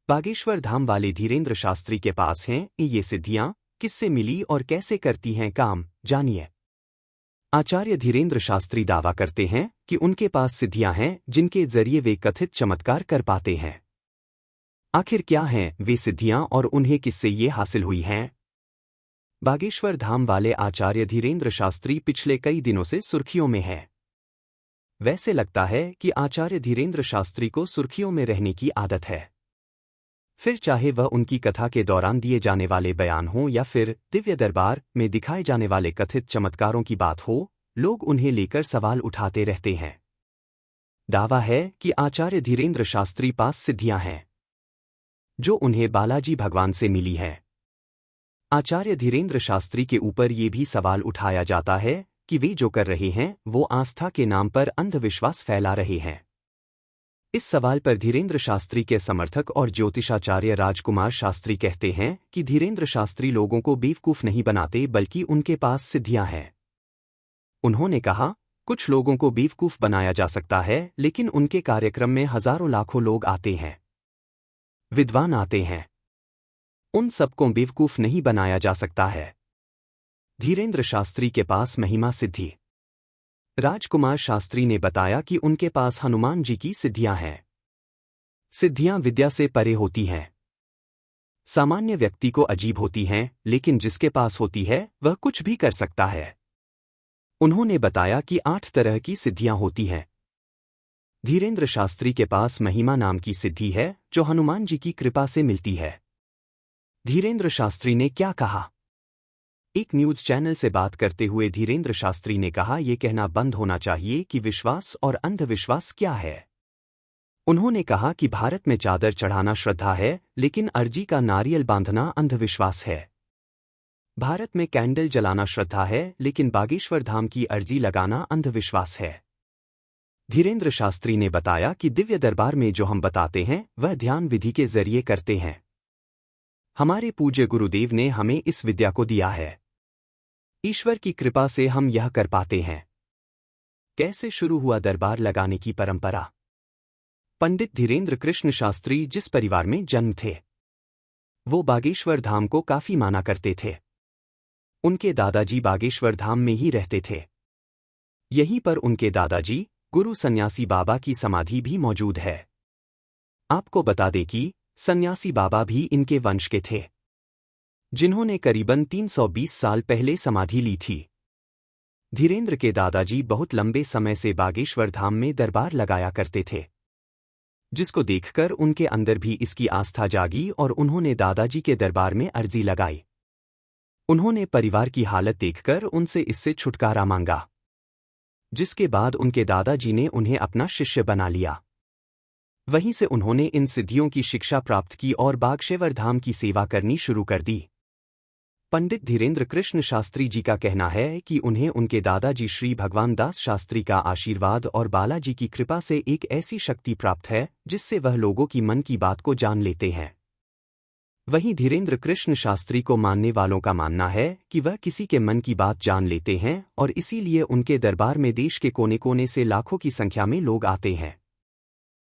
बागेश्वर धाम वाले धीरेन्द्र शास्त्री के पास हैं ये सिद्धियां, किससे मिली और कैसे करती हैं काम, जानिए। आचार्य धीरेन्द्र शास्त्री दावा करते हैं कि उनके पास सिद्धियां हैं जिनके जरिए वे कथित चमत्कार कर पाते हैं। आखिर क्या हैं वे सिद्धियां और उन्हें किससे ये हासिल हुई हैं? बागेश्वर धाम वाले आचार्य धीरेन्द्र शास्त्री पिछले कई दिनों से सुर्खियों में हैं। वैसे लगता है कि आचार्य धीरेन्द्र शास्त्री को सुर्खियों में रहने की आदत है। फिर चाहे वह उनकी कथा के दौरान दिए जाने वाले बयान हों या फिर दिव्य दरबार में दिखाए जाने वाले कथित चमत्कारों की बात हो, लोग उन्हें लेकर सवाल उठाते रहते हैं। दावा है कि आचार्य धीरेन्द्र शास्त्री पास सिद्धियां हैं जो उन्हें बालाजी भगवान से मिली हैं। आचार्य धीरेन्द्र शास्त्री के ऊपर ये भी सवाल उठाया जाता है कि वे जो कर रहे हैं वो आस्था के नाम पर अंधविश्वास फैला रहे हैं। इस सवाल पर धीरेन्द्र शास्त्री के समर्थक और ज्योतिषाचार्य राजकुमार शास्त्री कहते हैं कि धीरेन्द्र शास्त्री लोगों को बेवकूफ नहीं बनाते बल्कि उनके पास सिद्धियां हैं। उन्होंने कहा, कुछ लोगों को बेवकूफ बनाया जा सकता है लेकिन उनके कार्यक्रम में हजारों लाखों लोग आते हैं, विद्वान आते हैं। उन सबको बेवकूफ नहीं बनाया जा सकता है। धीरेन्द्र शास्त्री के पास महिमा सिद्धि। राजकुमार शास्त्री ने बताया कि उनके पास हनुमान जी की सिद्धियां हैं। सिद्धियां विद्या से परे होती हैं। सामान्य व्यक्ति को अजीब होती हैं, लेकिन जिसके पास होती है वह कुछ भी कर सकता है। उन्होंने बताया कि 8 तरह की सिद्धियां होती हैं। धीरेन्द्र शास्त्री के पास महिमा नाम की सिद्धि है जो हनुमान जी की कृपा से मिलती है। धीरेन्द्र शास्त्री ने क्या कहा? एक न्यूज चैनल से बात करते हुए धीरेन्द्र शास्त्री ने कहा, यह कहना बंद होना चाहिए कि विश्वास और अंधविश्वास क्या है। उन्होंने कहा कि भारत में चादर चढ़ाना श्रद्धा है लेकिन अर्जी का नारियल बांधना अंधविश्वास है। भारत में कैंडल जलाना श्रद्धा है लेकिन बागेश्वर धाम की अर्जी लगाना अंधविश्वास है। धीरेन्द्र शास्त्री ने बताया कि दिव्य दरबार में जो हम बताते हैं वह ध्यान विधि के जरिए करते हैं। हमारे पूज्य गुरुदेव ने हमें इस विद्या को दिया है। ईश्वर की कृपा से हम यह कर पाते हैं। कैसे शुरू हुआ दरबार लगाने की परंपरा? पंडित धीरेन्द्र कृष्ण शास्त्री जिस परिवार में जन्म थे वो बागेश्वर धाम को काफी माना करते थे। उनके दादाजी बागेश्वर धाम में ही रहते थे। यहीं पर उनके दादाजी गुरु सन्यासी बाबा की समाधि भी मौजूद है। आपको बता दें कि सन्यासी बाबा भी इनके वंश के थे, जिन्होंने करीबन 320 साल पहले समाधि ली थी। धीरेन्द्र के दादाजी बहुत लंबे समय से बागेश्वर धाम में दरबार लगाया करते थे, जिसको देखकर उनके अंदर भी इसकी आस्था जागी और उन्होंने दादाजी के दरबार में अर्जी लगाई। उन्होंने परिवार की हालत देखकर उनसे इससे छुटकारा मांगा, जिसके बाद उनके दादाजी ने उन्हें अपना शिष्य बना लिया। वहीं से उन्होंने इन सिद्धियों की शिक्षा प्राप्त की और बागेश्वर धाम की सेवा करनी शुरू कर दी। पंडित धीरेन्द्र कृष्ण शास्त्री जी का कहना है कि उन्हें उनके दादाजी श्री भगवान दास शास्त्री का आशीर्वाद और बालाजी की कृपा से एक ऐसी शक्ति प्राप्त है जिससे वह लोगों की मन की बात को जान लेते हैं। वहीं धीरेन्द्र कृष्ण शास्त्री को मानने वालों का मानना है कि वह किसी के मन की बात जान लेते हैं और इसीलिए उनके दरबार में देश के कोने कोने से लाखों की संख्या में लोग आते हैं।